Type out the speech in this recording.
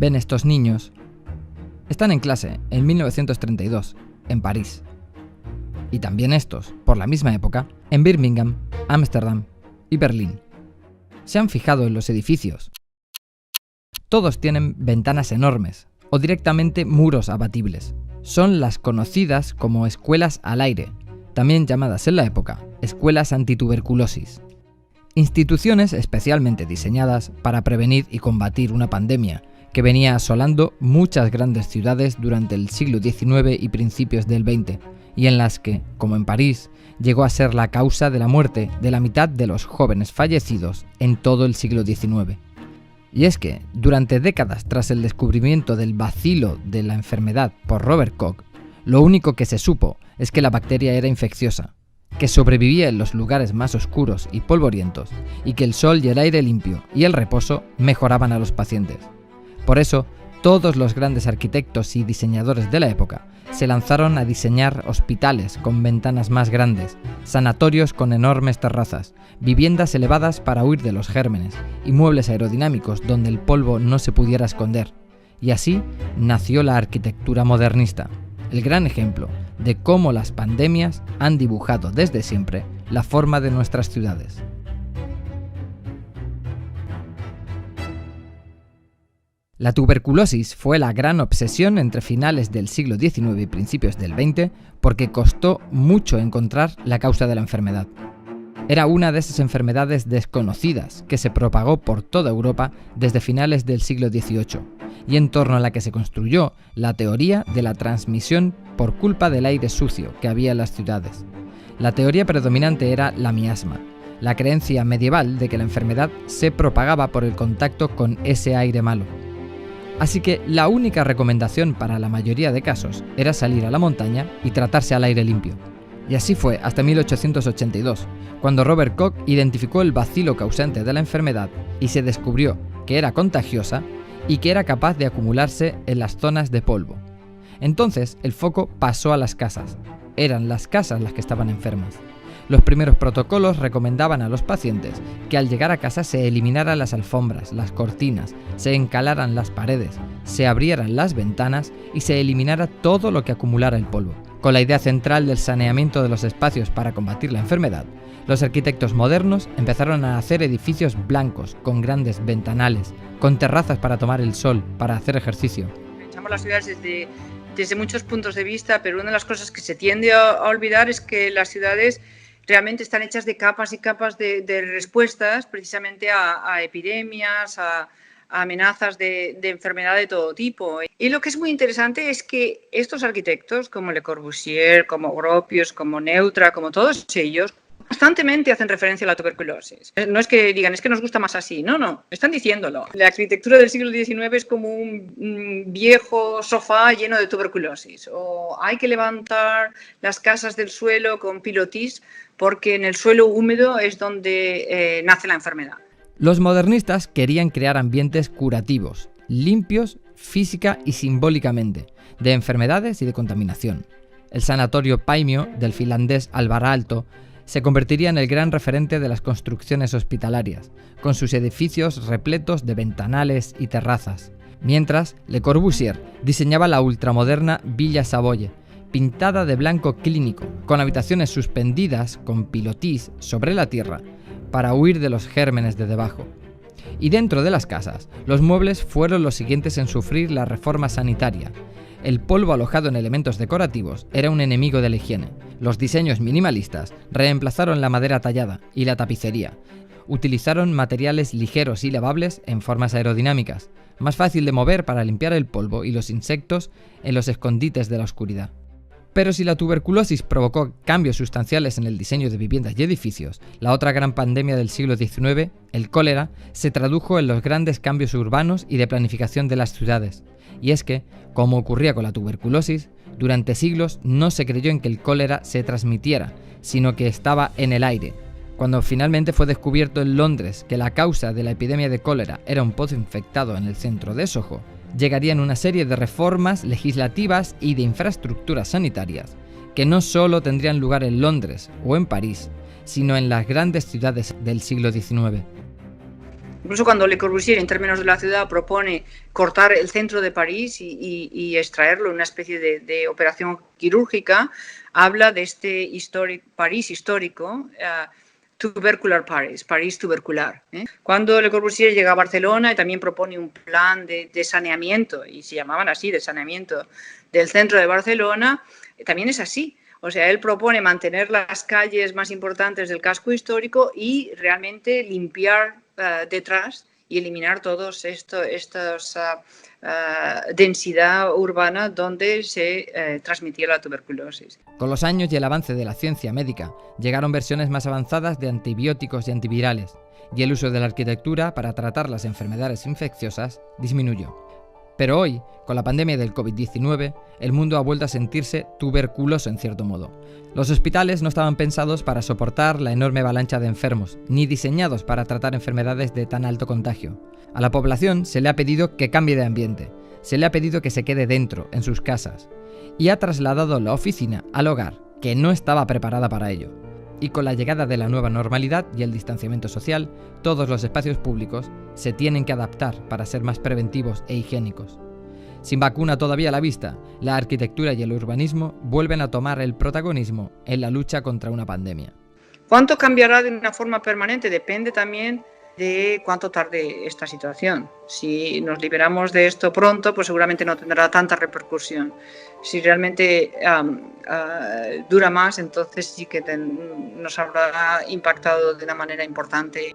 ven estos niños? Están en clase en 1932, en París. Y también estos, por la misma época, en Birmingham, Ámsterdam y Berlín. ¿Se han fijado en los edificios? Todos tienen ventanas enormes, o directamente muros abatibles. Son las conocidas como escuelas al aire, también llamadas en la época escuelas antituberculosis. Instituciones especialmente diseñadas para prevenir y combatir una pandemia que venía asolando muchas grandes ciudades durante el siglo XIX y principios del XX, y en las que, como en París, llegó a ser la causa de la muerte de la mitad de los jóvenes fallecidos en todo el siglo XIX. Y es que, durante décadas tras el descubrimiento del bacilo de la enfermedad por Robert Koch, lo único que se supo es que la bacteria era infecciosa, que sobrevivía en los lugares más oscuros y polvorientos, y que el sol y el aire limpio y el reposo mejoraban a los pacientes. Por eso, todos los grandes arquitectos y diseñadores de la época se lanzaron a diseñar hospitales con ventanas más grandes, sanatorios con enormes terrazas, viviendas elevadas para huir de los gérmenes y muebles aerodinámicos donde el polvo no se pudiera esconder. Y así nació la arquitectura modernista, el gran ejemplo de cómo las pandemias han dibujado desde siempre la forma de nuestras ciudades. La tuberculosis fue la gran obsesión entre finales del siglo XIX y principios del XX porque costó mucho encontrar la causa de la enfermedad. Era una de esas enfermedades desconocidas que se propagó por toda Europa desde finales del siglo XVIII y en torno a la que se construyó la teoría de la transmisión por culpa del aire sucio que había en las ciudades. La teoría predominante era la miasma, la creencia medieval de que la enfermedad se propagaba por el contacto con ese aire malo. Así que la única recomendación para la mayoría de casos era salir a la montaña y tratarse al aire limpio. Y así fue hasta 1882, cuando Robert Koch identificó el bacilo causante de la enfermedad y se descubrió que era contagiosa y que era capaz de acumularse en las zonas de polvo. Entonces el foco pasó a las casas. Eran las casas las que estaban enfermas. Los primeros protocolos recomendaban a los pacientes que al llegar a casa se eliminaran las alfombras, las cortinas, se encalaran las paredes, se abrieran las ventanas y se eliminara todo lo que acumulara el polvo. Con la idea central del saneamiento de los espacios para combatir la enfermedad, los arquitectos modernos empezaron a hacer edificios blancos con grandes ventanales, con terrazas para tomar el sol, para hacer ejercicio. Pensamos las ciudades desde muchos puntos de vista, pero una de las cosas que se tiende a olvidar es que las ciudades realmente están hechas de capas y capas de respuestas precisamente a epidemias, a amenazas de enfermedad de todo tipo. Y lo que es muy interesante es que estos arquitectos, como Le Corbusier, como Gropius, como Neutra, como todos ellos, constantemente hacen referencia a la tuberculosis. No es que digan, es que nos gusta más así, no, están diciéndolo. La arquitectura del siglo XIX es como un viejo sofá lleno de tuberculosis, o hay que levantar las casas del suelo con pilotis porque en el suelo húmedo es donde nace la enfermedad. Los modernistas querían crear ambientes curativos, limpios física y simbólicamente, de enfermedades y de contaminación. El sanatorio Paimio del finlandés Alvar Aalto se convertiría en el gran referente de las construcciones hospitalarias, con sus edificios repletos de ventanales y terrazas. Mientras, Le Corbusier diseñaba la ultramoderna Villa Savoye, pintada de blanco clínico, con habitaciones suspendidas con pilotis sobre la tierra, para huir de los gérmenes de debajo. Y dentro de las casas, los muebles fueron los siguientes en sufrir la reforma sanitaria. El polvo alojado en elementos decorativos era un enemigo de la higiene. Los diseños minimalistas reemplazaron la madera tallada y la tapicería. Utilizaron materiales ligeros y lavables en formas aerodinámicas, más fácil de mover para limpiar el polvo y los insectos en los escondites de la oscuridad. Pero si la tuberculosis provocó cambios sustanciales en el diseño de viviendas y edificios, la otra gran pandemia del siglo XIX, el cólera, se tradujo en los grandes cambios urbanos y de planificación de las ciudades. Y es que, como ocurría con la tuberculosis, durante siglos no se creyó en que el cólera se transmitiera, sino que estaba en el aire. Cuando finalmente fue descubierto en Londres que la causa de la epidemia de cólera era un pozo infectado en el centro de Soho, llegarían una serie de reformas legislativas y de infraestructuras sanitarias que no solo tendrían lugar en Londres o en París, sino en las grandes ciudades del siglo XIX. Incluso cuando Le Corbusier, en términos de la ciudad, propone cortar el centro de París y extraerlo en una especie de operación quirúrgica, habla de este París histórico, tubercular Paris, París tubercular. Cuando Le Corbusier llega a Barcelona y también propone un plan de saneamiento, y se llamaban así, de saneamiento del centro de Barcelona, también es así. O sea, él propone mantener las calles más importantes del casco histórico y realmente limpiar detrás y eliminar todos estos densidad urbana donde se transmitía la tuberculosis. Con los años y el avance de la ciencia médica, llegaron versiones más avanzadas de antibióticos y antivirales, y el uso de la arquitectura para tratar las enfermedades infecciosas disminuyó. Pero hoy, con la pandemia del COVID-19, el mundo ha vuelto a sentirse tuberculoso en cierto modo. Los hospitales no estaban pensados para soportar la enorme avalancha de enfermos, ni diseñados para tratar enfermedades de tan alto contagio. A la población se le ha pedido que cambie de ambiente, se le ha pedido que se quede dentro, en sus casas, y ha trasladado la oficina al hogar, que no estaba preparada para ello. Y con la llegada de la nueva normalidad y el distanciamiento social, todos los espacios públicos se tienen que adaptar para ser más preventivos e higiénicos. Sin vacuna todavía a la vista, la arquitectura y el urbanismo vuelven a tomar el protagonismo en la lucha contra una pandemia. ¿Cuánto cambiará de una forma permanente? Depende también de cuánto tarde esta situación. Si nos liberamos de esto pronto, pues seguramente no tendrá tanta repercusión. Si realmente dura más, entonces sí que nos habrá impactado de una manera importante.